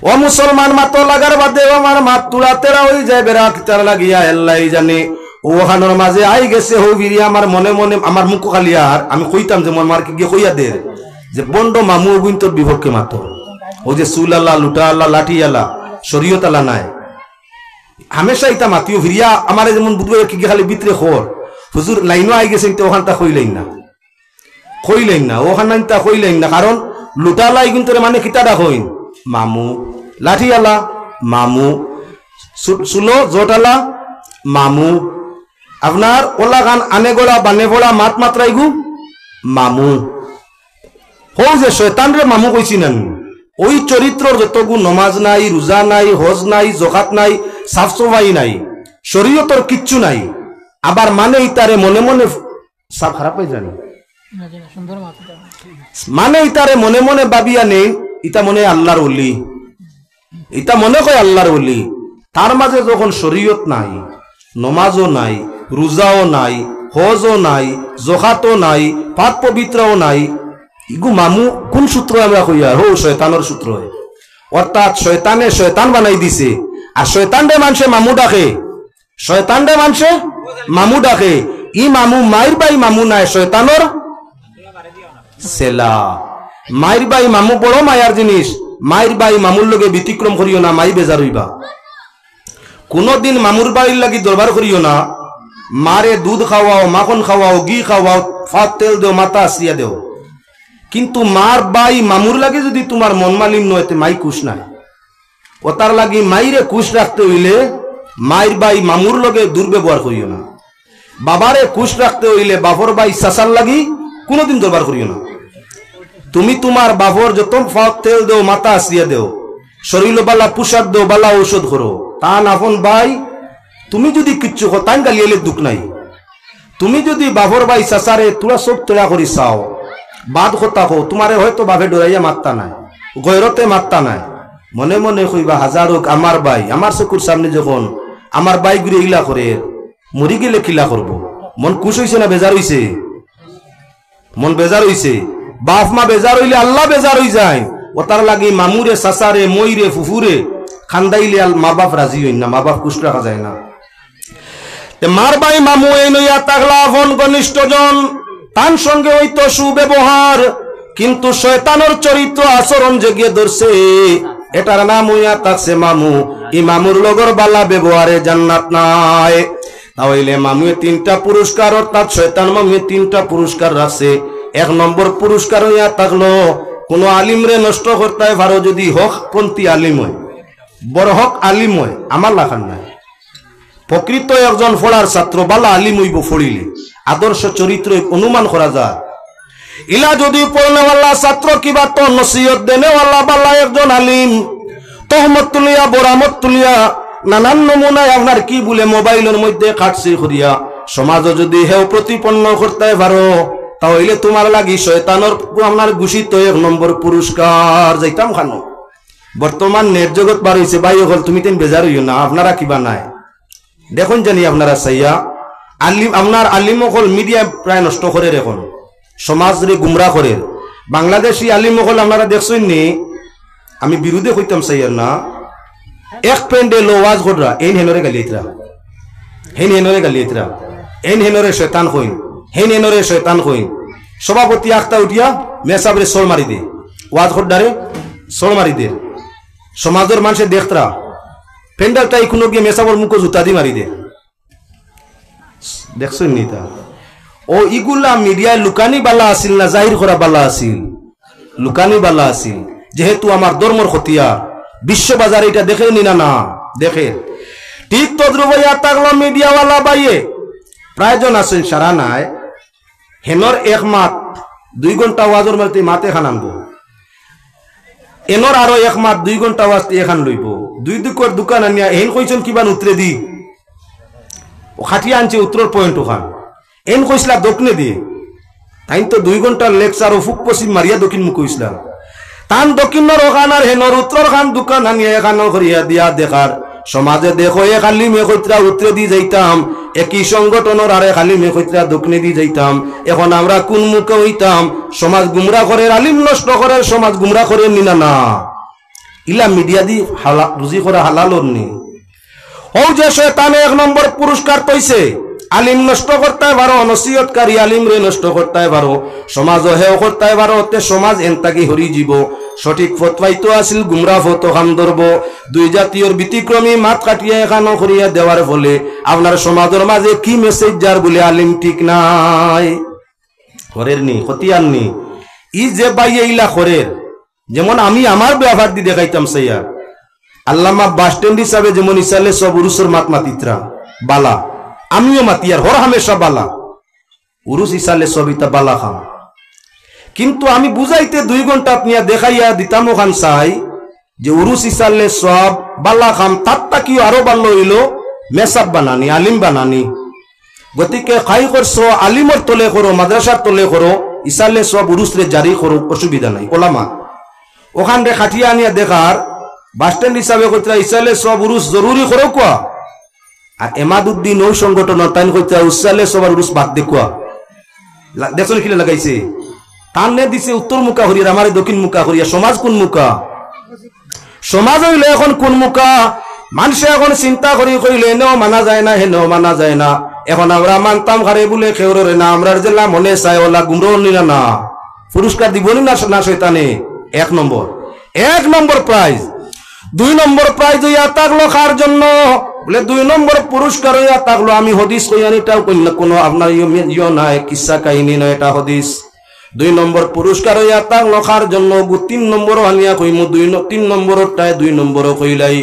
ও মুসলমান মাতো লাগার বাদে আমার মাত তুলা তেরা হয়ে যায় বেড়া তার লাগিয়া এল্লাই জানে ওখানোর মাঝে আই গেছে হো বিরি আমার মনে মনে আমার মুখ খালি আর আমি কইতাম যে মন মারকে গিয়ে কইয়া দের যে বন্ড মামু গুণ তোর বিভক্ষে মাতো ও যে সুল আল্লাহ লুটা আল্লাহ লাঠি আল্লাহ শরীয়ত আল্লাহ নাই হামেশা ইতা মাতিও ভিরিয়া আমার যেমন বুধবার কি খালি ভিতরে খোর হুজুর লাইনও আই গেছে তো ওখানটা কইলেন না ওখানটা কইলেন না কারণ লুটা লাই কিন্তু মানে কিতাটা কইন মামু লাঠি আলা মামু সুলো জোটালা মামু আপনার ওলা গান আনে গোলা বানে গোলা মাত মাত্রাই গু মামু হো যে শয়তান রে মামু কইছি না ওই চরিত্রর যতগু নমাজ নাই রোজা নাই হজ নাই জকাত নাই সাফ সফাই নাই শরীয়তর কিচ্ছু নাই আবার মানে ইতারে মনে মনে সব খারাপ হয়ে জানি মানে ইতারে মনে মনে ভাবিয়া নেই ইতা মনে আল্লাহর ওলি ইতা মনে কয় আল্লাহর ওলি তার মাঝে যখন শরীয়ত নাই নমাজও নাই রোজাও নাই হজও নাই জকাতও নাই পাক পবিত্রও নাই ইগু মামু কোন সূত্র আমরা কইয়া হো শয়তানের সূত্র অর্থাৎ শয়তানে শয়তান বানাই দিছে আর শয়তান রে মানুষে মামু ডাকে শয়তান রে মানুষে মামু ডাকে ই মামু মায়ের বাই মামু নাই শয়তানর সেলা মায়ের বাই মামু বড় মায়ার জিনিস মায়ের বাই মামুর লগে ব্যতিক্রম করিও না মাই বেজার হইবা কোনদিন মামুর বাড়ির লাগি দরবার করিও না মারে দুধ খাওয়াও মাখন খাওয়াও ঘি খাওয়াও ফাত তেল দেও মাথা আসিয়া দেও কিন্তু মার বাই মামুর লাগে যদি তোমার মন মালিন্য হইতে মাই খুশ নাই ও তার লাগি মাইরে খুশ রাখতে হইলে মায়ের বাই মামুর লগে দুর্ব্যবহার করিও না বাবারে খুশ রাখতে হইলে বাবর বাই সাসার লাগি কোনদিন দরবার করিও না তুমি তোমার বাবর যত ফাত তেল দেও মাথা আসিয়া দেও শরীর বালা পোশাক দেও বালা ঔষধ করো তান আপন ভাই তুমি যদি কিচ্ছু তান গালিয়ালে দুঃখ নাই তুমি যদি বাবর ভাই সাসারে তোরা সব তোরা করি চাও বাদ কথা কো তোমারে হয়তো বাপে ডরাইয়া মাত্তা নাই গয়রতে মাত্তা নাই মনে মনে কইবা হাজার হোক আমার ভাই আমার চকুর সামনে যখন আমার ভাই ঘুরে ইলা করে মরি গেলে কিলা করব মন খুশ হইছে না বেজার হইছে মন বেজার হইছে বাপ মা বেজার হইলে আল্লাহ বেজার হই যায় ও তার লাগি মামুরে সাসারে মইরে ফুফুরে খান্দাইলে মা বাপ রাজি হইন না মা বাপ খুশ রাখা যায় না মার ভাই মামু এই নইয়া তাগলা আপন ঘনিষ্ঠ জন তার সঙ্গে হইতো সুব্যবহার কিন্তু শয়তানের চরিত্র আচরণ জেগে ধরছে এটার নাম হইয়া থাকছে মামু ই মামুর লগর বালা ব্যবহারে জান্নাত নাই তাহলে মামুয়ে 3টা পুরস্কার অর্থাৎ শয়তান মামুয়ে 3টা পুরস্কার রাখছে 1 নম্বর পুরস্কার হইয়া থাকলো কোন আলিম রে নষ্ট করতে পারো যদি হক পন্থী আলিম হয় বড় হক আলিম হয় আমার লাখান নাই প্রকৃত একজন পড়ার ছাত্র বালা আলিম হইব পড়িলে আদর্শ চরিত্র অনুমান করা যায় ইলা যদি পড়নেওয়ালা ছাত্র কিবা তো নসিহত দেনেওয়ালা বালা একজন আলিম তহমত তুলিয়া বরামত তুলিয়া নানান নমুনায় আপনার কি বলে মোবাইলের মধ্যে কাটছি করিয়া সমাজ যদি হেও প্রতিপন্ন করতে পারো তাহলে তোমার লাগি শয়তানের আপনার ঘোষিত 1 নম্বর পুরস্কার যাইতাম খানো বর্তমান নেট জগৎ বার হইছে ভাই হল তুমি তেন বেজার হইও না আপনারা কিবা নাই দেখুন জানি আপনারা সাইয়া আলিম আপনার আলিম হল মিডিয়া প্রায় নষ্ট করে এখন সমাজ রে গুমরা করে বাংলাদেশি আলিম হল আপনারা দেখছেন নি আমি বিরুদ্ধে কইতাম সাইয়ার না এক পেন্ডে লো ওয়াজ কররা এই হেনরে গালিতরা এই হেনরে শয়তান কইন হেন হেনরে শয়তান কইন সভাপতি আখতা উঠিয়া মেসাবরে সোল মারি দে ওয়াজ করডারে সোল মারি দে সমাজের মানুষে দেখতরা পেন্ডাল তাই কোনো গিয়ে মেসাবর মুখ জুতা দি মারি দে দেখছেন নি তা ও ইগুলা মিডিয়ায় লুকানি বালা আসিল না জাহির করা বালা আসিল লুকানি বালা আসিল যেহেতু আমার ধর্মর খতিয়া বিশ্ব বাজারে এটা দেখে নি না দেখে ঠিক তদ্রুপয়া থাকলো মিডিয়াওয়ালা বাইয়ে প্রায়জন আছেন সারা নাই হেনর 1 মাস 2 ঘন্টা ওয়াজর মারতে মাতে খান আনবো এনর আরো 1 মাস 2 ঘন্টা ওয়াজতে এখান লইব 2 দুকর দোকান আনিয়া হেন কইছেন কিবান উতরে দি ও খাটিয়া আনছে উত্তর পয়েন্ট ওখান এন কইসলা দক্ষিণে দি তাই তো 2 ঘন্টার লেকচার ও ফুক পশ্চিম মারিয়া দক্ষিণ মুখ কইসলা তান দক্ষিণর ওখান আর হেনর উত্তর খান দোকান আনিয়া এখান করিয়া দিয়া দেখার সমাজে দেখো খালি মেখত্রা উত্তরে দি যাইতাম একই সংগঠনের আরে খালি মেখত্রা দক্ষিণে দি যাইতাম এখন আমরা কোন মুখে হইতাম সমাজ গুমরা করে আলিম নষ্ট করে সমাজ গুমরা করে নিনা না ইলা মিডিয়া দি রুজি করা হালাল নি ও যে শয়তানে 1 নম্বর পুরস্কার পাইছে আলিম নষ্ট করতে পারো নসিহতকারী আলিম রে নষ্ট করতে পারো সমাজ হেও করতে পারো তে সমাজ এনতাকি হরি জীব সঠিক ফতওয়াইতো আসিল গুমরা ফতো খাম ধরব দুই জাতীয়র ব্যতিক্রমী মাত কাটিয়ে এখানো করিয়া দেওয়ার ফলে আপনার সমাজের মাঝে কি মেসেজ যার বলে আলিম ঠিক নাই করের নি খতিয়ান নি ই যে বাইয়ে ইলা করের যেমন আমি আমার ব্যবহার দি দেখাইতাম সাইয়া আল্লামা বাস স্ট্যান্ড হিসাবে যেমন ইসালে সব উরুসের মাত মাতিত্রা বালা আমিও মাতি আর হর হামেশা বালা উরুস ইসালে সব ইতা বালা খাম কিন্তু আমি বুঝাইতে 2 ঘন্টা নিয়া দেখাইয়া দিতাম ওখান চাই যে উরুস ইসালে সব বালা খাম তাত্তা কি আরো ভালো হইল মেসাব বানানি আলিম বানানি গতিকে খাই করছো আলিমর তলে করো মাদ্রাসার তলে করো ইসালে সব উরুস রে জারি করো অসুবিধা নাই ওলামা ওখান রে খাটিয়া আনিয়া দেখার বাস স্ট্যান্ড হিসাবে কইতরা ইসালে সব উরুস জরুরি করো কোয়া আর এমাদউদ্দিন ওই সংগঠন তাইন কইতরা ইসালে সব উরুস বাদ দে কোয়া দেখছো কি লাগাইছে টানলে দিছে উত্তর মুখা হরিয়া আমার দক্ষিণ মুখা হরিয়া সমাজ কোন মুখা সমাজ হইলে এখন কোন মুখা মানুষে এখন চিন্তা করি কইলে এনেও মানা যায় না হেনেও মানা যায় না এখন আমরা মানতাম ঘরে বলে খেউরে না আমরা জেলা মনে চাই ওলা গুমরো নিলা না পুরস্কার দিবনি না না শয়তানে 1 নম্বর প্রাইজ 2 নম্বর প্রাইজ হইয়া থাকলো কার জন্য বলে 2 নম্বর পুরস্কার হইয়া থাকলো আমি হদিস কইয়ানিটাও কইনা কোনো আপনার ইয়ো নাই কিসসা কাহিনী নয় এটা হদিস 2 নম্বর পুরস্কার হইয়া থাকলো কার জন্য 3 নম্বর আনিয়া কইমু 3 নম্বরটায় 2 নম্বর কইলাই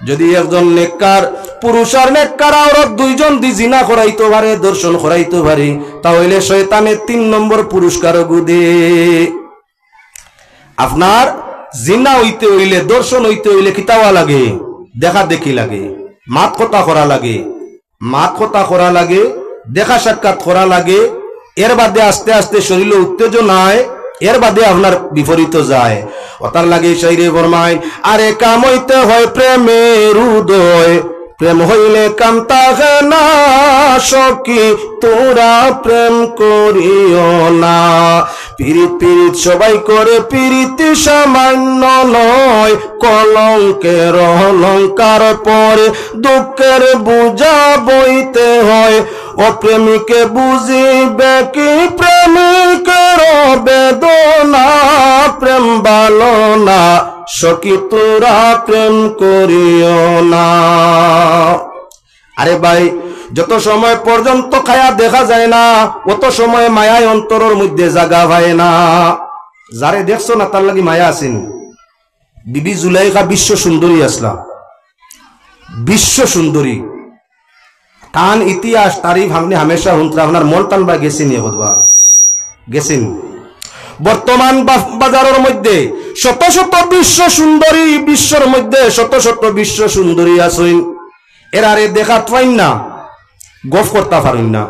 যদি একজন নেককার পুরুষ আর নেককার আওরত দুইজন দি জিনা করাইতে পারে দর্শন করাইতে পারে তাহলে শয়তানে 3 নম্বর পুরস্কার গুদে আপনার জিনা হইতে হইলে দর্শন হইতে হইলে কিতাওয়া লাগে দেখা দেখি লাগে মাত কথা করা লাগে দেখা সাক্ষাৎ করা লাগে এর বাদে আস্তে আস্তে শরীরে উত্তেজনায় এর বাদে আপনার বিপরীত যায় ওতার লাগে শাইরে ফরমায় আরে কাম হইতে হয় প্রেমের উদয় প্রেম হইলে কাম থাকে না সখী তোরা প্রেম করিও না পীড়িত সবাই করে পীড়িতি সামান্য নয় কলঙ্কের অলঙ্কার পরে দুঃখের বোঝা বইতে হয় অপ্রেমিকে বুঝিবে কি প্রেমিকের বেদনা প্রেম ভালো না সখী তোরা প্রেম করিও না আরে ভাই যত সময় পর্যন্ত খায়া দেখা যায় না অত সময় মায়ায় অন্তরের মধ্যে জাগা পায় না যারে দেখছো না তার লাগি মায়া আসেনি বিবি জুলাইখা বিশ্ব সুন্দরী আসলা বিশ্ব সুন্দরী টান ইতিহাস তারিখ আপনি হামেশা হুনত্রা আপনার মন টান বা গেছেন গেছেন বর্তমান বাজারের মধ্যে শত শত বিশ্ব সুন্দরী বিশ্বর মধ্যে শত শত বিশ্ব সুন্দরী আছেন এরারে দেখা পাইন না গফ করতে পারেন না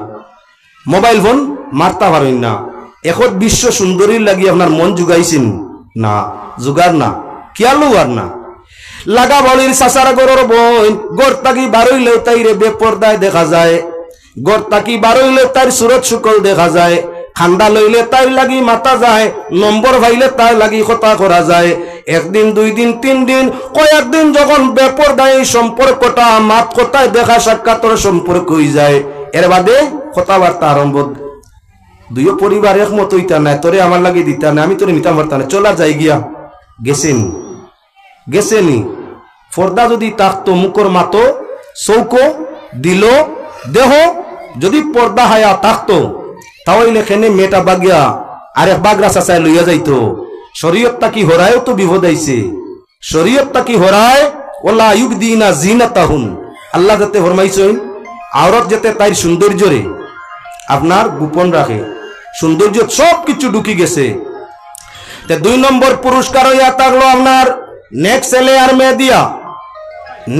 মোবাইল ফোন মারতে পারেন না এখন বিশ্ব সুন্দরীর লাগি আপনার মন জুগাইছেন না জুগার না কিয়ালু আর না লাগা বলির চাচার গরর বই গড় তাকি বারইলেও তাইরে বেপর্দায় দেখা যায় গড় তাকি বারইলেও তার সুরত শুকল দেখা যায় ঠান্ডা লইলে তাই লাগি মাতা যায় নম্বর ভাইলে তাই লাগি কথা করা যায় একদিন 2 দিন 3 দিন কয়েকদিন যখন বেপরদায় সম্পর্কটা মাত কথায় দেখা সাক্ষাতের সম্পর্ক হয়ে যায় এর বাদে কথাবার্তা আরম্ভ দুই পরিবার একমত হইতা না তোরে আমার লাগি দিতা না আমি তোরে নিতাম পারতাম না চলা যাই গিয়া গেছেনি পর্দা যদি তাকতো মুখর মাতো চৌকো দিল দেহ যদি পর্দা হায়া তাকতো তাহলে এখানে মেয়েটা বাগিয়া আরেক বাগরা চাচাই লইয়া যাইতো শরীয়তটা কি হরায়ও তো বিপদ আইছে শরীয়তটা কি হরায় ওলা ইউবদিনা জিনাতাহুন আল্লাহ যাতে ফরমাইছেন আওরত যাতে তাই সৌন্দর্যরে আপনার গোপন রাখে সৌন্দর্য সব কিছু ঢুকি গেছে তে 2 নম্বর পুরস্কার হইয়া থাকলো আপনার নেক ছেলে আর মেয়ে দিয়া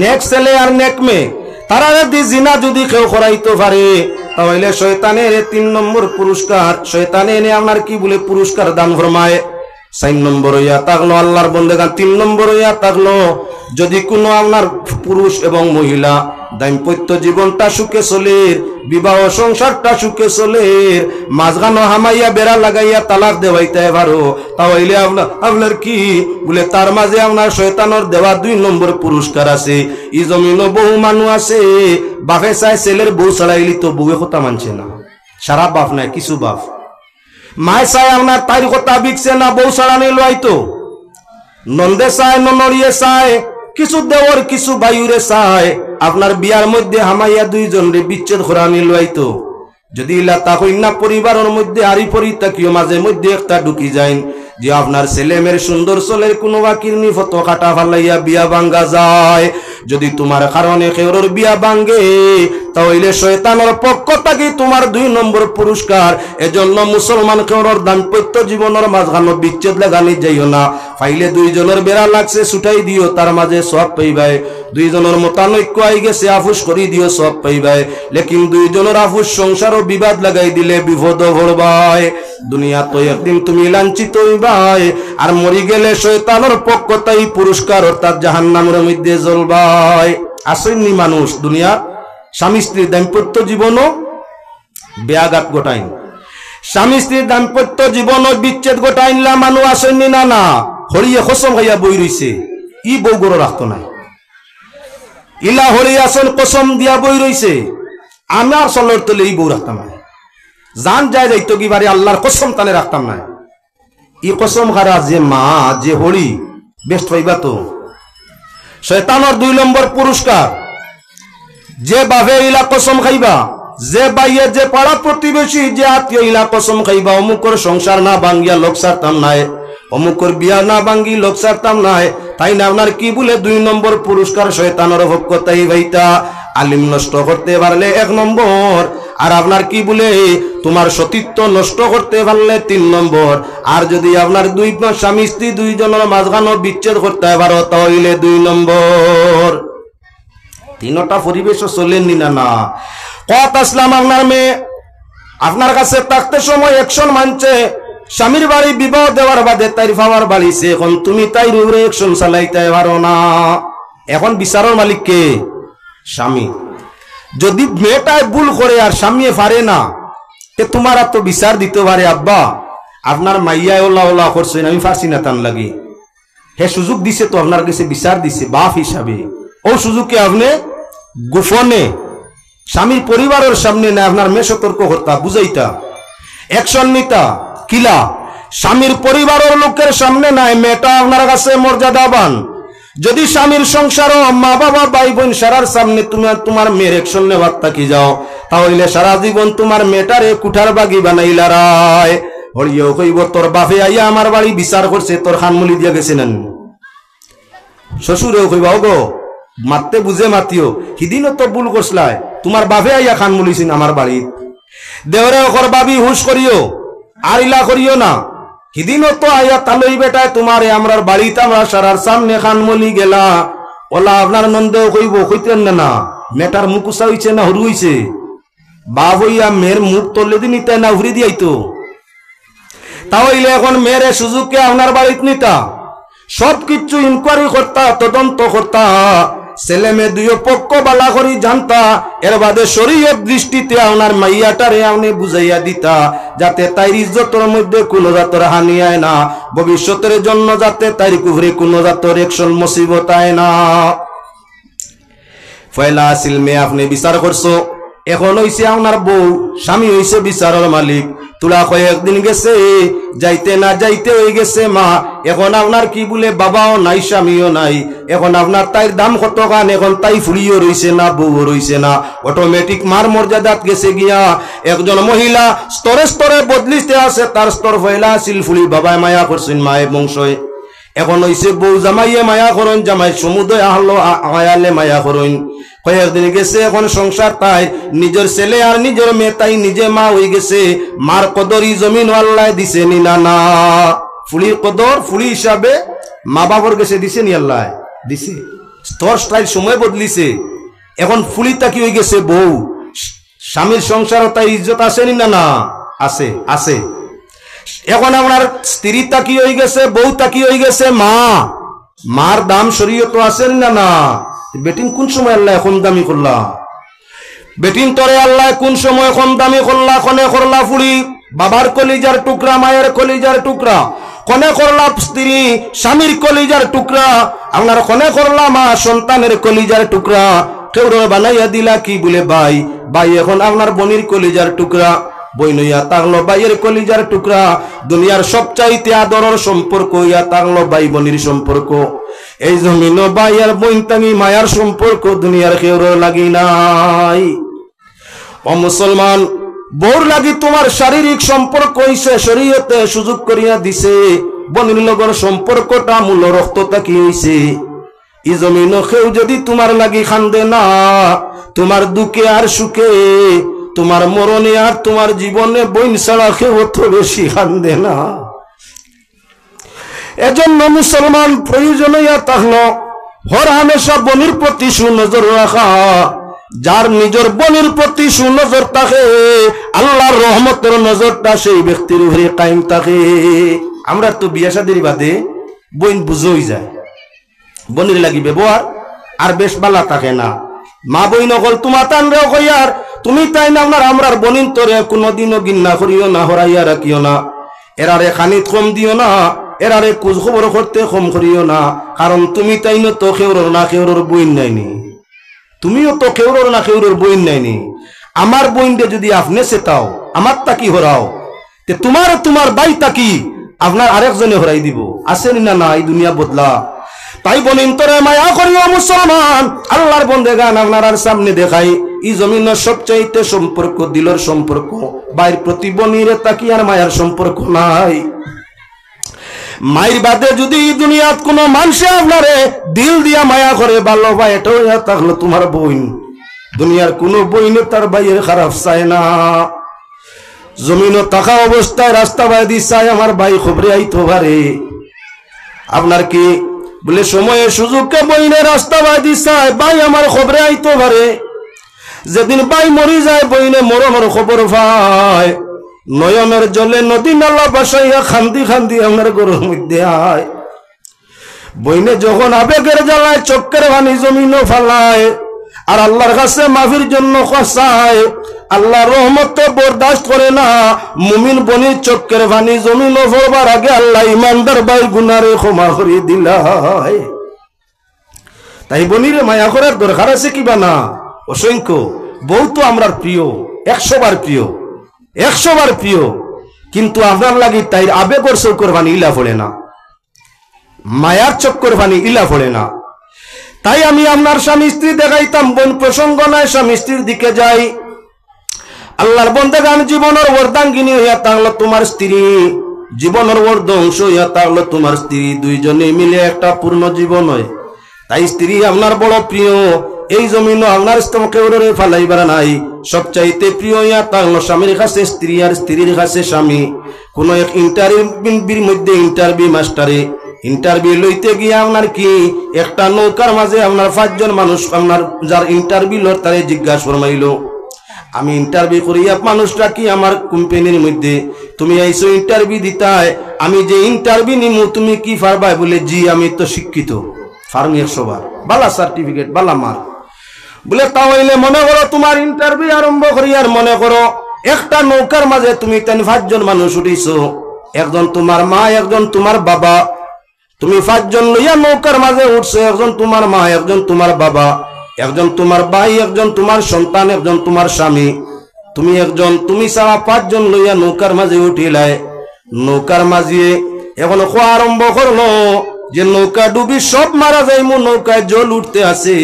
নেক ছেলে আর নেক মেয়ে তারা যদি জিনা যদি কেউ করাইতে পারে তাহলে শয়তানের 3 নম্বর পুরস্কার শয়তানে এনে আপনার কি বলে পুরস্কার দান ফরমায় 4 নম্বর হইয়া থাকলো আল্লাহর বন্দেগান। 3 নম্বর হইয়া থাকলো যদি কোনো আপনার পুরুষ এবং মহিলা দাম্পত্য জীবনটা সুখে চলে, বিবাহ সংসারটা সুখে চলে, মাঝখানো হামাইয়া বেড়া লাগাইয়া তালাক দেওয়াইতে পারো, তাহলে আপনার কি বলে তার মাঝে আপনার শয়তানের দেওয়া 2 নম্বর পুরস্কার আছে। ই জমিনও বহু মানুষ আছে বাপে চায় ছেলের বউ ছাড়াইলি তো বউয়ে কথা মানছে না, সারা বাপ নাই কিছু বাপ। মায় চায় আপনার তাইর কথা বিকছে না, বউ ছাড়ানি লইতো। নন্দে চায় ননরিয়ে চায়, কিছু দেওয়ার কিছু বায়ুরে চায় আপনার বিয়ার মধ্যে হামাইয়া 2 জনরে বিচ্ছেদ করানি লইতো। যদি ইলাতা কন্যা পরিবারের মধ্যে আরি পরিতাকিও মাঝে মধ্যে একটা ঢুকি যায় যে আপনার ছেলে মেয়ের সুন্দর চলের কোনো বাকির নিফত কাটা ফালাইয়া বিয়া ভাঙ্গা যায়। যদি তোমার কারণে কেউর বিয়া ভাঙ্গে তাহলে শয়তানের পক্ষ থেকে তোমার 2 নম্বর পুরস্কার। এজন্য মুসলমান কেউর দাম্পত্য জীবনের মাঝখানো বিচ্ছেদ লাগানি যাইও না। পাইলে 2 জনের বেড়া লাগছে ছুটাই দিও, তার মাঝে সব পাইবাই। 2 জনের মতানৈক্য আই গেছে আফুস করি দিও, সব পাইবাই। লেকিন 2 জনের আফুস সংসার ও বিবাদ লাগাই দিলে বিপদ ভরবাই। দুনিয়া তো একদিন তুমি লাঞ্ছিত হইবাই, আর মরি গেলে শয়তানের পক্ষ তাই পুরস্কার অর্থাৎ জাহান্নামের মধ্যে জ্বলবাই। আসেননি মানুষ দুনিয়া স্বামী স্ত্রীর দাম্পত্য জীবনও ব্যাঘাত ঘটাইন, স্বামী স্ত্রীর দাম্পত্য জীবনও বিচ্ছেদ ঘটাইনলা মানুষ আসেননি না না হরিয়ে কসম খাইয়া বই রইছে, ই বউ গরো রাখতো নাই। ইলা হরি আসন কসম দিয়া বই রইছে, আমার চলর তলে এই বউ রাখতাম না, জান যায় যাইতো কি বারে আল্লাহর কসম তানে রাখতাম না। ই কসম খারা যে মা যে হরি বেস্ট পাইবা তো। শয়তানের 2 নম্বর পুরস্কার, যে বাপে ইলা কসম খাইবা, যে বাইয়ে যে পাড়া প্রতিবেশী যে আত্মীয় ইলা কসম খাইবা অমুকর সংসার না ভাঙ্গিয়া লোক সারতাম নাই, অমুকর বিয়া না ভাঙ্গি লোক সারতাম নাই, তাই না আপনার কি বলে 2 নম্বর পুরস্কার শয়তানের পক্ষ তাই ভাইতা। আলিম নষ্ট করতে পারলে 1 নম্বর, আর আপনার কি বলে তোমার সতীত্ব নষ্ট করতে পারলে 3 নম্বর। আর যদি আপনার 2 স্বামী স্ত্রী 2 জনের মাঝখানো বিচ্ছেদ করতে পারো তাহলে 2 নম্বর। 3টা পরিবেশও চলেননি না না। কত আসলাম আপনার মেয়ে আপনার কাছে থাকতে সময় অ্যাকশন মানছে, স্বামীর বাড়ি বিবাহ দেওয়ার বাদে তাই ফাওয়ার বাড়িছে, এখন তুমি তাই উপরে অ্যাকশন চালাইতে পারো না। এখন বিচারের মালিক কে? স্বামী। যদি মেয়েটায় ভুল করে আর স্বামী পারে না, তোমার তো বিচার দিতে পারে আব্বা আপনার মাইয়া ওলা ওলা করছেন আমি ফাঁসি না তান লাগে, হে সুযোগ দিছে তো আপনার কাছে বিচার দিছে বাপ হিসাবে। ও সুযোগকে আপনি গোপনে স্বামীর পরিবারের সামনে না আপনার মেয়ে সতর্ক করতা বুঝাইতা অ্যাকশন নিতা কিলা, স্বামীর পরিবারের লোকের সামনে নাই মেয়েটা আপনার কাছে মর্যাদাবান। যদি স্বামীর সংসার মা বাবা ভাই বোন সারার সামনে তোমার মেয়ের অ্যাকশন নেওয়ার থাকি যাও, তাহলে সারা জীবন তোমার মেয়েটারে কুঠার বাগি বানাইলা রায়। হরিও কইব তোর বাপে আইয়া আমার বাড়ি বিচার করছে, তোর খানমুলি দিয়া গেছে না। শ্বশুরেও কইবা গো মারতে বুঝে মাতিও, হিদিনও তো ভুল করছলাই, তোমার বাপে আইয়া খানমুলিছেন আমার বাড়ি। দেওরে ওর বাবি হুশ করিও আর ইলা করিও না, হিদিনও তো আইয়া তালই বেটায় তোমারে আমরার বাড়িতে আমরা সারার সামনে খানমলি গেলা, ওলা আপনার নন্দেও কইব কইতেন না মেটার মুখ উঁচা হইছে না হরু হইছে, বাপ হইয়া মেয়ের মুখ তলে দিন নিতে না উড়ি দিয়াইতো। তাহলে এখন মেয়ের সুযোগকে আপনার বাড়িতে নিতা, সবকিছু ইনকোয়ারি করতা তদন্ত করতা, ছেলে মেয়ে 2 পক্ষ বালা করি জানতা, এর বাদে শরীয়ত দৃষ্টিতে আপনার মাইয়াটারে আপনি বুঝাইয়া দিতা যাতে তাই ইজ্জতের মধ্যে কোনো জাতর হানি আয় না, ভবিষ্যতের জন্য যাতে তাই কুফরি কোনো জাতর একশন মুসিবত আয় না। পয়লা আসিল মেয়ে আপনি বিচার করছো, এখন হইছে আপনার বউ, স্বামী হইছে বিচারের মালিক। তুলা কয়েকদিন গেছে যাইতে না যাইতে হয়ে গেছে মা, এখন আপনার কি বলে বাবাও নাই স্বামীও নাই, এখন আপনার তাইর দাম কত গান, এখন তাই ফুলিও রইছে না বউও রইছে না, অটোমেটিক মার মর্যাদাত গেছে গিয়া। একজন মহিলা স্তরে স্তরে বদলিতে আছে, তার স্তর পয়লা আসিল ফুলি বাবায় মায়া করছেন মায়ের বংশয়, এখন হইছে বউ জামাইয়ে মায়া করেন, জামাই সমুদয় আহলো আয়ালে মায়া করেন। কয়েকদিন গেছে এখন সংসার তাই নিজের ছেলে আর নিজের মেয়ে তাই নিজে মা হয়ে গেছে, মার কদরই জমিন আল্লাহ দিছে নি না না, ফুলির কদর ফুলি হিসাবে মা বাবার কাছে দিছে নি আল্লাহ দিছে, স্তর স্টাইল সময় বদলিছে, এখন ফুলিটা কি হয়ে গেছে বউ, স্বামীর সংসার তাই ইজ্জত আছে নি না না আছে আছে। এখন আপনার স্ত্রী তাকি হয়ে গেছে, বউ তাকি হয়ে গেছে মা। মার দাম শরীয়ত আছেন না? না। বেটিন কোন সময় আল্লাহ এখন দামি করলা? বেটিন তরে আল্লাহ কোন সময় এখন দামি করলা? কনে করলা ফুড়ি, বাবার কলিজার টুকরা, মায়ের কলিজার টুকরা। কনে করলা স্ত্রী, স্বামীর কলিজার টুকরা। আপনার কনে করলা মা, সন্তানের কলিজার টুকরা। কেউ বানাইয়া দিলা কি বলে ভাই। ভাই এখন আপনার বোনের কলিজার টুকরা। বই নইয়া তাগলো ভাইয়ের কলিজার টুকরা। দুনিয়ার সবচাইতে আদরের সম্পর্ক ইয়া তাগলো ভাই বোনের সম্পর্ক। এই জমিন ভাই আর বোন তাঙ্গি মায়ার সম্পর্ক দুনিয়ার কেউ লাগি নাই। ও মুসলমান, বউর লাগি তোমার শারীরিক সম্পর্ক হইছে, শরীয়তে সুযোগ করিয়া দিছে। বোনের লগর সম্পর্কটা মূল রক্ত তাকি হইছে। এই জমিন কেউ যদি তোমার লাগি খান্দে না, তোমার দুঃখে আর সুখে, তোমার মরণে আর তোমার জীবনে বইন ছাড়া কেউ তো বেশি খান্দে না। এজন্য মুসলমান প্রয়োজন ইয়া তাহলো হর হামেশা বোনের প্রতি সুনজর রাখা। যার নিজের বোনের প্রতি সুনজর থাকে, আল্লাহর রহমতের নজরটা সেই ব্যক্তির উপরে কায়েম থাকে। আমরা তো বিয়া শাদীর বাদে বোন বুঝই যায়, বোনের লাগি ব্যবহার আর বেশ বালা থাকে না। মা বই নকল তোমার তানরেও কইয়ার তুমি তাই না আপনার আমরার বনিন তোরে কোনোদিনও গিন্না করিও না, হরাইয়া রাখিও না। এরারে খানিত কম দিও না, এরারে কুজ খবর করতে কম করিও না। কারণ তুমি তাই না তো কেউরর না কেউরর বইন নাইনি, তুমিও তো কেউরর না কেউরর বইন নাইনি। আমার বইনকে যদি আপনি চেতাও, আমার তাকি হরাও, তে তোমার বাই তাকি আপনার আরেকজনে হরাই দিব। আসেনি না? না, এই দুনিয়া বদলা। তাই বনিন তোরে মায়া করিও মুসলমান। আল্লাহর বন্দেগান আপনার সামনে দেখাই এই জমিনের সবচাইতে সম্পর্ক দিলের সম্পর্ক। বাইর প্রতি বনিরে তাকি আর মায়ার সম্পর্ক নাই। মায়ের বাদে যদি দুনিয়াত কোন মানুষে আপনারে দিল দিয়া মায়া করে ভালোবাসে, এটাও তাহলে তোমার বইন। দুনিয়ার কোন বইনে তার ভাইয়ের খারাপ চায় না। জমিনও থাকা অবস্থায় রাস্তা বাইদি চায় আমার ভাই খবরে আইতো পারে। আপনার কি বলে সময়ে সুযোগকে বইনে রাস্তা বাইদি চায় ভাই আমার খবরে আইতো পারে। যেদিন ভাই মরি যায় বইনে মরণের খবর পায়। নয়নের জলে নদী নালা বাসাইয়া খান্দি খান্দি আমার গরুর মধ্যে আয়। বইনে যখন আবেগের জ্বালায় চক্কের ভানি জমিনও ফালায়, আর আল্লাহর কাছে মাফির জন্য কষায়। আল্লাহর রহমত বরদাস্ত করে না। মুমিন বনির চক্কের ভানি জমিনও ফলবার আগে আল্লাহ ইমানদার ভাই গুনারে ক্ষমা করে দিলায়। তাই বনিরে মায়া করার দরকার আছে কিবা না? অসংখ্য। বউ তো আমরার প্রিয়, 100 বার প্রিয়, 100 বার প্রিয়। কিন্তু আপনার লাগি তাই আবেগর চক্কর ভানি ইলা পড়ে না, মায়ার চক্কর ভানি ইলা পড়ে না। তাই আমি আপনার স্বামী স্ত্রী দেখাইতাম, বোন প্রসঙ্গ নয়, স্বামী স্ত্রীর দিকে যাই। আল্লাহর বন্দেগান জীবনের বর্দাঙ্গিনী হইয়া তাহলে তোমার স্ত্রী, জীবনের বর্ধংশ হইয়া তাহলে তোমার স্ত্রী। দুইজনে মিলে একটা পূর্ণ জীবন হয়। তাই স্ত্রী আপনার বড় প্রিয়। এই জমিন আপনার কেউরে ফালাইবার নাই। সবচাইতে প্রিয় ইয়া তাহলে স্বামীর কাছে স্ত্রী আর স্ত্রীর কাছে স্বামী। কোন এক ইন্টারভিউর মধ্যে ইন্টারভিউ মাস্টারে ইন্টারভিউ লইতে গিয়ে আপনার কি একটা নৌকার মাঝে আপনার 5 জন মানুষ আপনার যার ইন্টারভিউ লর তারে জিজ্ঞাসা ফরমাইল, আমি ইন্টারভিউ করিয়া মানুষটা কি আমার কোম্পানির মধ্যে, তুমি আইসো ইন্টারভিউ দিতায়, আমি যে ইন্টারভিউ নিমু তুমি কি পারবাই? বলে জি আমি তো শিক্ষিত, ফার্মি 100 বার, বালা সার্টিফিকেট, বালা মার। বলে তাহলে মনে করো তোমার ইন্টারভিউ আরম্ভ করিয়ার মনে করো একটা নৌকার মাঝে তুমি 5 জন মানুষ উঠিছো। একজন তোমার মা, একজন তোমার বাবা। তুমি 5 জন লইয়া নৌকার মাঝে উঠছো। একজন তোমার মা, একজন তোমার বাবা, একজন তোমার ভাই, একজন তোমার সন্তান, একজন তোমার স্বামী। তুমি একজন, তুমি ছাড়া 5 জন লইয়া নৌকার মাঝে উঠিলাই। নৌকার মাঝে এখন খোয়া আরম্ভ করলো যে নৌকা ডুবি সব মারা যাইমু, নৌকায় জল উঠতে আছে।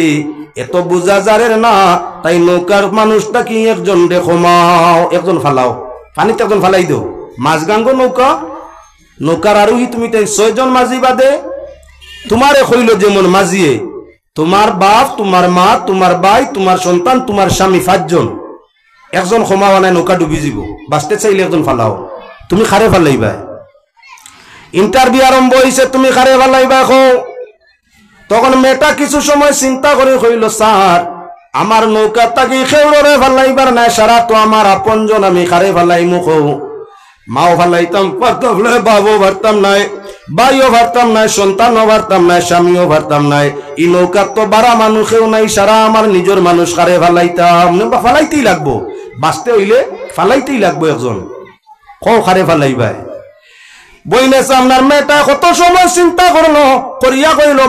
এত বুঝা যারের না। তাই নৌকার মানুষটা কি একজন দেখো মাও, একজন ফালাও, পানিতে একজন ফালাই দো। মাঝগাঙ্গ নৌকা, নৌকার আরোহী তুমি 6 জন মাঝি বাদে। তোমারে কইল যেমন মাঝিয়ে তোমার বাপ, তোমার মা, তোমার ভাই, তোমার সন্তান, তোমার স্বামী, 5 জন। একজন ক্ষমা বানায় নৌকা ডুবি যাব। বাঁচতে চাইলে একজন ফালাও, তুমি খারে ফালাইবা। ইন্টারভিউ আরম্ভ হয়েছে, তুমি খারে ফালাইবা। তখন মেয়েটা কিছু সময় চিন্তা করে কইল, স্যার আমার নৌকা তাকে খেউরে ফালাইবার নাই, সারা তো আমার আপনজন, আমি খারে ফালাইমু। মাও ফালাইতাম পারতাম না, বাবও পারতাম নাই, ভাইও পারতাম নাই, সন্তানও পারতাম নাই, স্বামীও পারতাম নাই। ই নৌকার তো বারা মানুষেও নাই, সারা আমার নিজের মানুষ কারে ফালাইতাম, ফালাইতেই লাগবো, বাঁচতে হইলে ফালাইতেই লাগবো একজন, কও কারে ফালাইবাই। বইনেছে আপনার মেয়েটা কত সময় চিন্তা করলো, করিয়া কইল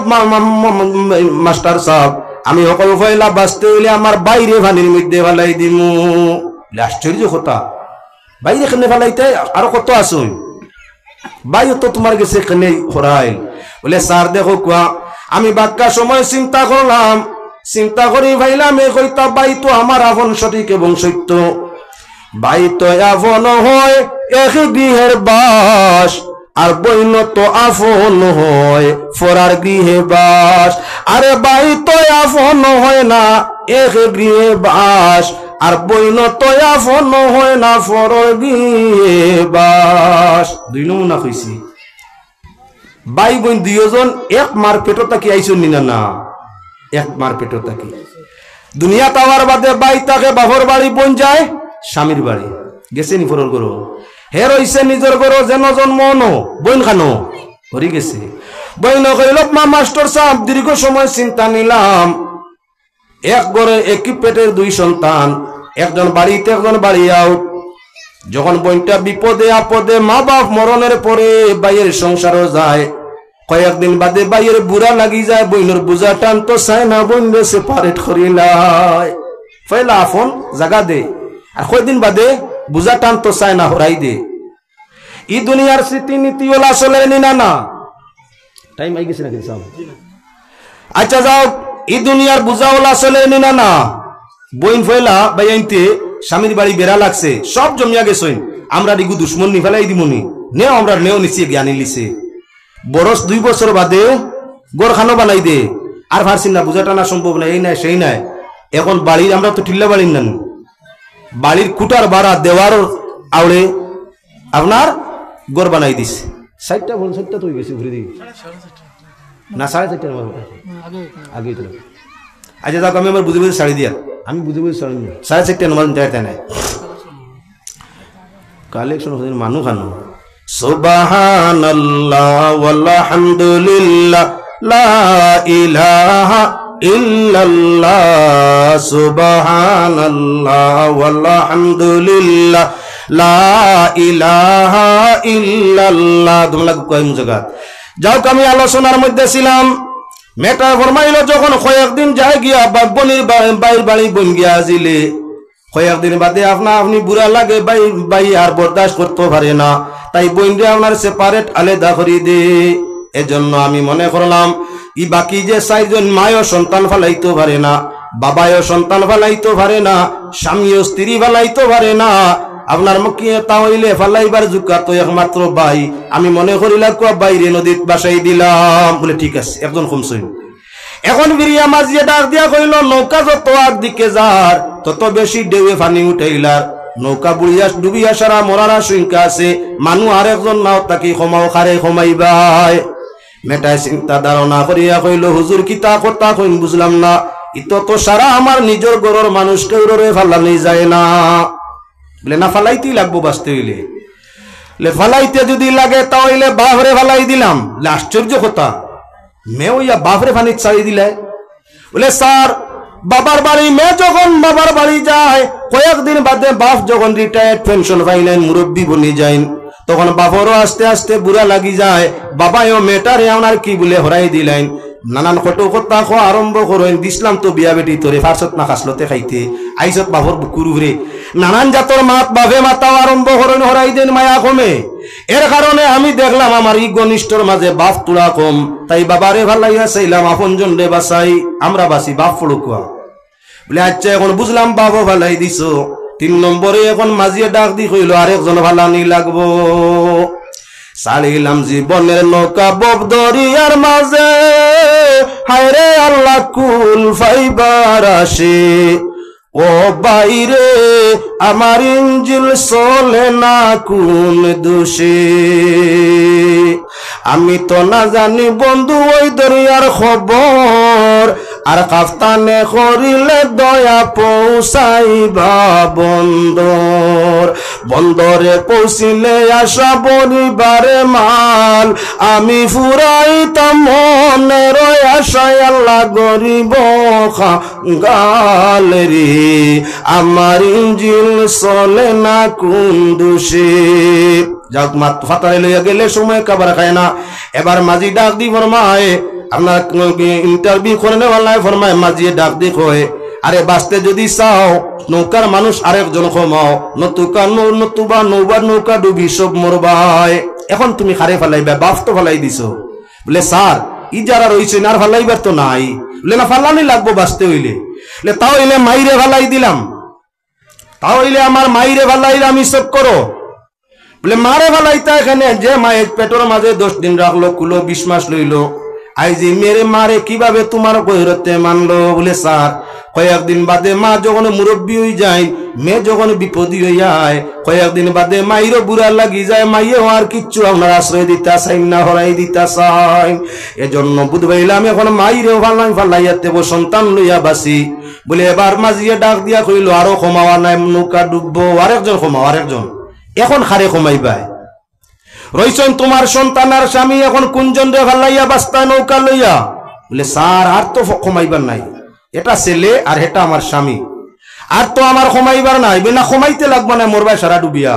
মাস্টার সাহেব আমি সকল ফয়লা বাঁচতে হইলে আমার বাইরে পানির মধ্যে ফালাই দিমু। আশ্চর্য কথা, বাইরে এখানে ফালাইতে আরো কত আসুন, ভাই তো তোমার গেছে এখানে খরাই। বলে স্যার দেখো কুয়া আমি বাক্কা সময় চিন্তা করলাম, চিন্তা করি ভাইলাম এ কইতা ভাই তো আমার আপন সঠিক এবং সত্য, ভাই তো আপন হয় এক গৃহের বাস, আর বইন তো আপন হয় ফরার গৃহে বাস। আরে ভাই তো আপন হয় না এক গৃহে বাস, আর বইন তো আপন হয় না ফরার গৃহে বাস। দুই নমুনা কইছি, ভাই বোন দুইজন এক মার পেটো তাকি আইসুন নিনা না, এক মার পেটো তাকি। দুনিয়া তাওয়ার বাদে ভাই তাকে বাপর বাড়ি বোন যায় স্বামীর বাড়ি গেছে নি ফরর করো, হে রইছে নিজের গরো যেন জন্ম ন বইন খানো হরি গেছে। বইন কইল মা মাস্টার সাহেব দীর্ঘ সময় চিন্তা নিলাম, এক ঘরে একই পেটের দুই সন্তান, একজন বাড়িতে একজন বাড়ি আউট। যখন বইনটা বিপদে আপদে মা বাপ মরণের পরে বাইয়ের সংসারও যায়, কয়েকদিন বাদে বাইয়ের বুড়া লাগি যায়, বইনের বুঝা টান তো চায় না, বইন সেপারেট করিলাই ফেলা আফন জাগা দে, আর কয়দিন বাদে বুঝা টান তো চায় না হরাই দে। ই দুনিয়ার স্মৃতি নীতি ওলা চলে নি না না টাইম আই গেছে নাকি সব? আচ্ছা যাও, ই দুনিয়ার বুঝা ওলা চলে নি না না। বইন ফেলা বাই আইনতে স্বামীর বাড়ি বেড়া লাগছে, সব জমিয়া গেছইন, আমরা দিগু দুশ্মন নি ফেলাই দিমনি নেও, আমরা নেও নিচে জ্ঞানী লিছে। বরস 2 বছর বাদে গড় খানো বানাই দে, আর ভারছিন না, বুঝা টানা সম্ভব না, এই নাই সেই নাই। এখন বাড়ির আমরা তো টিল্লা বাড়ির নান, বাড়ির খুঁটার বাড়া দেওয়ার আওড়ে আপনার গড় বানাই দিছে। 60টা বল 60টা তো গেছে ঘুরে দিই না, 4:30 আগে তো। আচ্ছা যাক, আমি আমার বুঝে বুঝে শাড়ি দিয়া, আমি বুঝে বুঝে শাড়ি 4:30 নমাজ দেয় নাই কালেকশন মানু খানো। সুবহানাল্লাহ ওয়ালহামদুলিল্লাহ লা ইলাহা ইল্লাল্লাহ, সুবহানাল্লাহ ওয়ালহামদুলিল্লাহ লা ইলাহা ইল্লাল্লাহ। তোমরা কয় জায়গা যাও, আমি আলোচনার মধ্যে ছিলাম। মেটা ফরমাইল যখন কয়েকদিন যায় গিয়া বনির বাইর বাড়ি বন গিয়া আজিলে, কয়েকদিন বাদে আপনি বুড়া লাগে, বাই আর বরদাস্ত করতে পারে না, তাই বইনরে আপনার সেপারেট আলাদা করে দে। এজন্য আমি মনে করলাম ই বাকি যে 4 জন মায়ও সন্তান ফালাইতে পারে না, বাবায়ও সন্তান ফালাইতে পারে না, স্বামীও স্ত্রী ফালাইতে পারে না, আপনার মুখিয়ে তাহলে ফালাইবার জুকা তো একমাত্র ভাই। আমি মনে করিলাম বাইরে নদীত বাসাই দিলাম। বলে ঠিক আছে, একজন কমছইন। এখন বিরিয়া মাঝিয়ে ডাক দিয়া কইল নৌকা যত আগ দিকে যার তত বেশি ঢেউয়ে পানি উঠাইলার, নৌকা বুড়িয়া ডুবিয়া সারা মরারা সুইঙ্কা আছে, মানুষ আর একজন নাও তাকে ক্ষমাও খারে ক্ষমাইবাই। মেটায় চিন্তা ধারণা করিয়া কইল হুজুর কিতা কথা কইন বুঝলাম না, ইতো তো সারা আমার নিজের গরর মানুষ কেউরে ফালানি যায় না। বলে না, ফালাইতেই লাগবো বাঁচতে হইলে। ফালাইতে যদি লাগে তাহলে বাপরে ফালাই দিলাম। আশ্চর্য কথা, মেয়ে ইয়া বাপরে ফানি ছাড়ি দিলে। বলে স্যার বাবার বাড়ি, মেয়ে যখন বাবার বাড়ি যায় কয়েকদিন বাদে বাপ যখন রিটায়ার্ড পেনশন পাইলেন, মুরব্বী বনি যাইন, তখন বাপরও আস্তে আস্তে বুড়া লাগি যায়, বাবাও মেয়েটারে আমার কি বলে হরাই দিলেন। নানান কটো কথা খোয়া আরম্ভ করেন, দিসলাম তো বিয়া বেটি তোরে ফার্সত না খাসলতে খাইতে আইসত বাপর বুকুর ঘুরে, নানান জাতর মাত বাপে মাতাও আরম্ভ করেন, হরাই দেন মায়া কমে। এর কারণে আমি দেখলাম আমার ই ঘনিষ্ঠর মাঝে বাপ তুলা কম, তাই বাবারে ভালাইয়া চাইলাম আপন জন রে বাসাই, আমরা বাসি বাপ ফুড়কুয়া। বলে আচ্ছা এখন বুঝলাম বাপও ভালাই দিছ। 3 নম্বরে এখন মাঝিয়ে ডাক দি কইল আরেকজন ভালানি লাগবো। চালিলাম জীবনের নৌকা বব দরিয়ার মাঝে, হায়রে আল্লাহ কুল ফাইবার আসে, ও বাইরে আমার ইঞ্জিল চলে না কোন দোষে। আমি তো না জানি বন্ধু ওই দরিয়ার খবর, আর কাফতানে করিলে দয়া পৌঁছাইবা বন্দর বন্দরে পৌঁছিলে আশা পরিবারে মাল আমি ফুরাইতাম মনের আশায় আল্লাহ গরিব গালেরি আমার ইঞ্জিল চলে না কোন দোষে যাক মাত ফাতারে লইয়া গেলে সময় খাবার খায় না এবার মাঝি ডাক দি ফরমায় আপনার ইন্টারভিউ করে নেওয়াল্লাহ ফরমায় মাঝি ডাক দি কয় আরে বাঁচতে যদি চাও নৌকার মানুষ আরেকজন কমাও নতুবা নৌকা ডুবি সব মরবাই এখন তুমি খারে ফেলাইবা বাপ তো ফেলাই দিছো বলে স্যার ই যারা রয়েছে আর ফেলাইবার তো নাই বলে না ফালানি লাগবো বাঁচতে হইলে তাও হইলে মাইরে ফেলাই দিলাম তাও হইলে আমার মাইরে ফেলাইলে আমি সব করো বলে মারে ফেলাইতা এখানে যে মায়ের পেটের মাঝে 10 দিন রাখলো কুলো 20 মাস লইলো আইজি মেরে মারে কিভাবে তোমার কৈরতে মানলো বলে স্যার কয়েকদিন বাদে মা যখন মুরব্বী হয়ে যায় মেয়ে যখন বিপদী হয়ে যায় কয়েকদিন বাদে মাইরও বুড়া লাগি যায় মাইও আর কিচ্ছু আপনার আশ্রয় দিতা চাই না হরাই দিতা চাই এজন্য বুধবাইলাম এখন মাইরেও ফালাইয়াতে সন্তান লইয়া বাসি বলে এবার মাঝিয়ে ডাক দিয়া কইল আরো ক্ষমাওয়া নাই নৌকা ডুববো আরেকজন ক্ষমাও আরেকজন এখন খারে ক্ষমাইবাই রইছেন তোমার সন্তান আর স্বামী এখন কোনজন রে ফালাইয়া বাস্তা নৌকা লইয়া বলে স্যার আর তো ক্ষমাইবার নাই এটা ছেলে আর এটা আমার স্বামী আর তো আমার ক্ষমাইবার নাই বিনা ক্ষমাইতে লাগবে না মরবাই সারা ডুবিয়া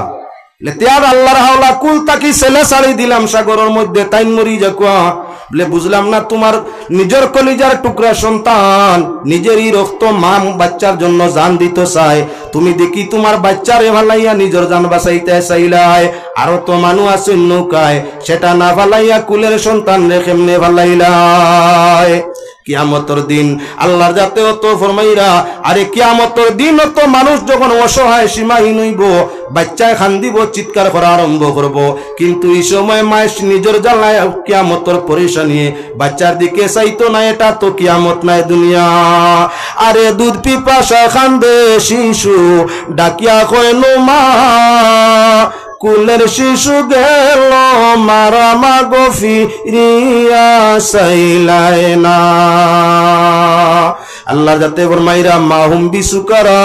তেয়ার আল্লাহর হাওলা কুল তাকি ছেলে ছাড়ি দিলাম সাগরের মধ্যে তাই মরি যাকুয়া বলে বুঝলাম না তোমার নিজের কলিজার টুকরা সন্তান নিজেরই রক্ত মা বাচ্চার জন্য জান দিতে চায় তুমি দেখি তোমার বাচ্চারে ভালাইয়া নিজের জান বাঁচাইতে চাইলাই আরো তো মানুষ আছে নৌকায় সেটা না ভালাইয়া কুলের সন্তান রে কেমনে ভালাইলাই কিয়ামতের দিন আল্লাহর জাতে তো ফরমাইরা আরে কিয়ামতের দিন তো মানুষ যখন অসহায় সীমাহীন হইব বাচ্চায় কান্দিব চিৎকার করা আরম্ভ করব কিন্তু এই সময় মায়ের নিজের জ্বালায় কিয়ামতের পরেশানি বাচ্চার দিকে চাইতো না এটা তো কিয়ামত নাই দুনিয়া আরে দুধ পিপাসা কান্দে শিশু ডাকিয়া কয় নো মা কুলের শিশু গেল মারা মাগো ফিরিয়া চাইলাই না আল্লাহ যাতে ফরমাইরা মাহুম বিসুকারা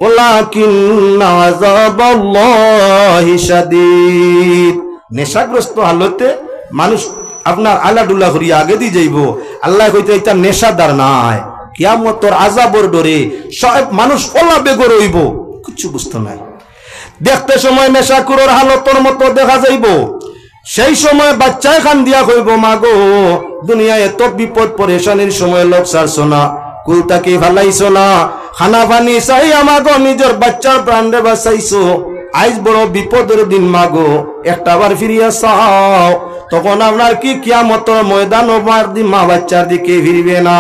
ওয়ালাকিন্না আযাবাল্লাহি শাদীদ নেশাগ্রস্ত হালতে মানুষ আপনার আলাদুল্লাহ করিয়া আগে দিয়ে যাইব আল্লাহ কইতে এটা নেশাদার নাই কিয়ামতের আযাবের ডরে সব মানুষ ওলা বেগর হইব কিছু বুঝতো নাই দেখতে সময় নেশাকুরের হালতর মতো দেখা যাইব সেই সময় বাচ্চায় খান দিয়া কইব মাগো দুনিয়া এত বিপদ পরেশানির সময় লোক ছাড়ছো না কুল তাকে ভালাইছো না খানা পানি চাই আমাগো নিজের বাচ্চার প্রাণ রে বাঁচাইছো আজ বড় বিপদের দিন মাগো একটা বার ফিরিয়া চাও তখন আপনার কি কিয়ামতের ময়দান মা বাচ্চার দিকে ফিরবে না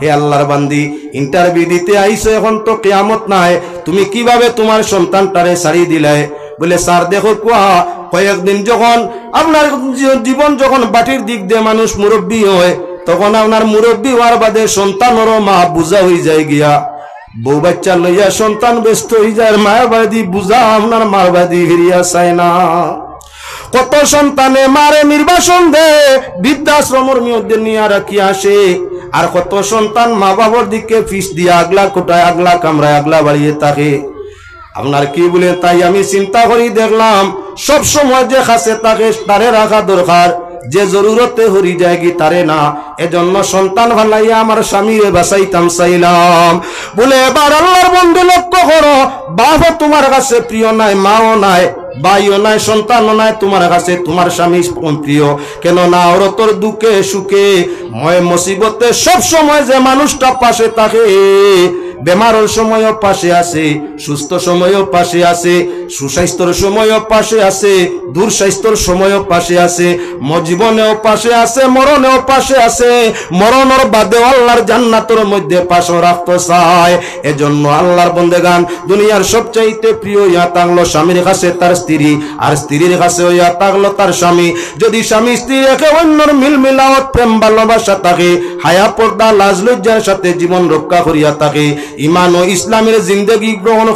হে আল্লাহর বান্দি ইন্টারভিউ দিতে আইছো এখন তো কিয়ামত নাই তুমি কিভাবে তোমার সন্তানটারে ছাড়িয়ে দিলে বলে স্যার দেখো কয়েকদিন যখন আপনার জীবন যখন বাটির দিক দিয়ে মানুষ মুরব্বী হয় তখন আপনার মুরব্বী হওয়ার বাদে সন্তানেরও মা বুঝা হয়ে যায় গিয়া বউ বাচ্চা লইয়া সন্তান ব্যস্ত হয়ে যায় মায়ের বাদি বুঝা আপনার মার বাদি ফিরিয়া চায় না কত সন্তানে মারে নির্বাসন দে বৃদ্ধাশ্রমের মধ্যে নিয়ে রাখি আসে আর কত সন্তান মা বাবার দিকে ফিস দিয়ে আগলা কোটায় আগলা কামরায় আগলা বাড়িয়ে থাকে আপনার কি বলে তাই আমি চিন্তা করি দেখলাম সব সময় যে খাসে তাকে তারে রাখা দরকার যে জরুরতে হরি যায়গি তারে না এজন্য সন্তান ভালাইয়া আমার স্বামীরে বাঁচাইতাম চাইলাম বলে এবার আল্লাহর বন্ধু লক্ষ্য করো বাবা তোমার কাছে প্রিয় নাই মাও নাই ভাইও নাই সন্তানও নাই তোমার কাছে তোমার স্বামী প্রিয় কেন না ওর তোর দুঃখে সুখে ময় মুসিবতে সব সময় যে মানুষটা পাশে থাকে বেমারের সময়ও পাশে আছে সুস্থ সময়ও পাশে আছে সুস্বাস্থ্যের সময়ও পাশে আছে দুঃস্বাস্থ্যের সময়ও পাশে আছে জীবনেও পাশে আছে মরণেও পাশে আছে মরণের বাদে আল্লাহর জান্নাতের মধ্যে পাশে রাখতে চায় এজন্য আল্লাহর বন্দেগান দুনিয়ার সবচাইতে প্রিয় ইয়া থাকলো স্বামীর কাছে তার স্ত্রী আর স্ত্রীর কাছে ইয়া থাকলো তার স্বামী যদি স্বামী স্ত্রী একে অন্যর মিল মিলাওয়াত প্রেম ভালোবাসা থাকে হায়া পর্দা লাজ লজ্জার সাথে জীবন রক্ষা করিয়া থাকে ইমান ও ইসলামের জিন্দগি গ্রহণ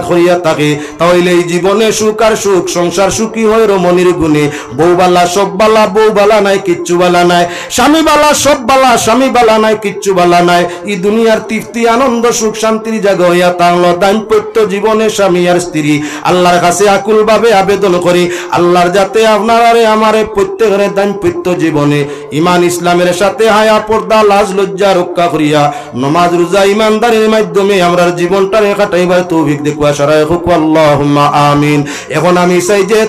করিয়া থাকে, তাহলে এই জীবনে সুখ আর সুখ, সংসার সুখী হয় রমণীর গুণে। বউবালা সব বালা, বউ বালা নাই কিচ্ছু বালা নাই। স্বামী বালা সব বালা, স্বামী বালা নাই কিচ্ছু বালা নাই। এই দুনিয়ার তৃপ্তি আনন্দ সুখ শান্তির জায়গা হইয়া তাহলে দাম্পত্য জীবনে স্বামী আর স্ত্রী আল্লাহর কাছে আকুল ভাবে আবেদন করি, আল্লাহর যাতে আপনারে আমারে প্রত্যেকের দাম্পত্য জীবনে ইমান ইসলামের সাথে হায়া পর্দা লাজ লজ্জা রক্ষা করিয়া নমাজ রোজা ইমানদারের মাধ্যমে আমরার জীবনটারে কাটাইবার তৌফিক দেখুয়া সারায় হুক আল্লাহুম্মা আমিন। এখন আমি চাই যে